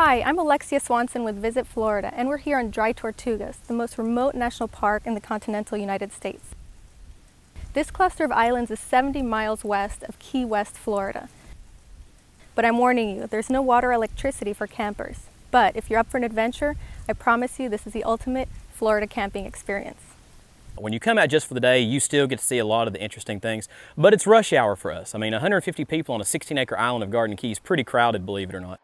Hi, I'm Alexia Swanson with Visit Florida, and we're here on Dry Tortugas, the most remote national park in the continental United States. This cluster of islands is 70 miles west of Key West, Florida. But I'm warning you, there's no water or electricity for campers. But if you're up for an adventure, I promise you this is the ultimate Florida camping experience. When you come out just for the day, you still get to see a lot of the interesting things, but it's rush hour for us. I mean, 150 people on a 16-acre island of Garden Key is pretty crowded, believe it or not.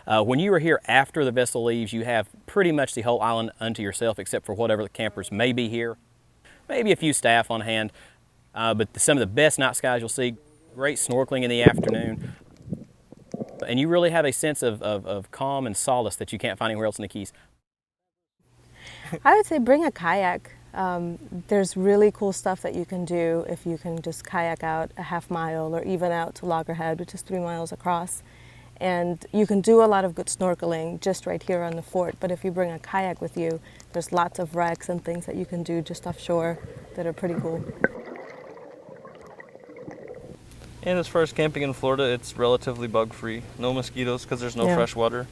When you are here after the vessel leaves, you have pretty much the whole island unto yourself, except for whatever the campers may be here. Maybe a few staff on hand, but some of the best night skies you'll see, great snorkeling in the afternoon, and you really have a sense of calm and solace that you can't find anywhere else in the Keys. I would say bring a kayak. There's really cool stuff that you can do if you can just kayak out a half mile or even out to Loggerhead, which is 3 miles across. And you can do a lot of good snorkeling just right here on the fort, but if you bring a kayak with you, there's lots of wrecks and things that you can do just offshore that are pretty cool. And as far as camping in Florida, it's relatively bug-free. No mosquitoes because there's no fresh water,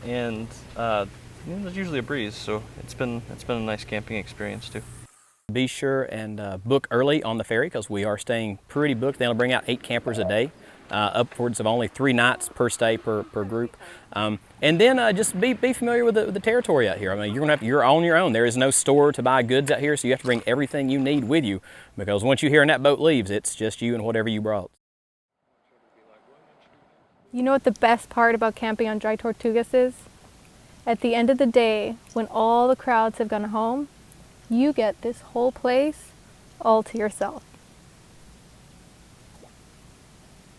and there's usually a breeze, so it's been a nice camping experience too. Be sure and book early on the ferry because we are staying pretty booked. They'll bring out 8 campers a day, upwards of only 3 nights per stay per group. And then just be familiar with the territory out here. I mean, you're on your own. There is no store to buy goods out here, so you have to bring everything you need with you because once you hear and that boat leaves, it's just you and whatever you brought. You know what the best part about camping on Dry Tortugas is? At the end of the day, when all the crowds have gone home, you get this whole place all to yourself.